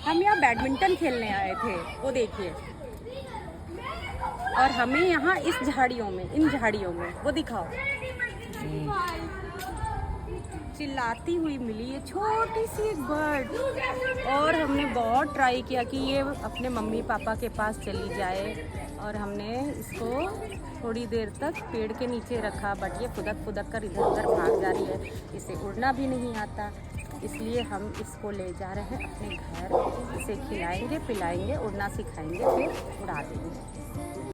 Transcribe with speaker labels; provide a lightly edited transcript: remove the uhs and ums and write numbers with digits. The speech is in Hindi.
Speaker 1: हम यहाँ बैडमिंटन खेलने आए थे, वो देखिए। और हमें यहाँ इस झाड़ियों में, इन झाड़ियों में, वो दिखाओ, चिल्लाती हुई मिली ये छोटी सी एक बर्ड। और हमने बहुत ट्राई किया कि ये अपने मम्मी पापा के पास चली जाए, और हमने इसको थोड़ी देर तक पेड़ के नीचे रखा, बट ये फुदक फुदक कर इधर उधर भाग जा रही है, इसे उड़ना भी नहीं आता। इसलिए हम इसको ले जा रहे हैं अपने घर, इसे खिलाएंगे पिलाएंगे, उड़ना सिखाएंगे, फिर उड़ा देंगे।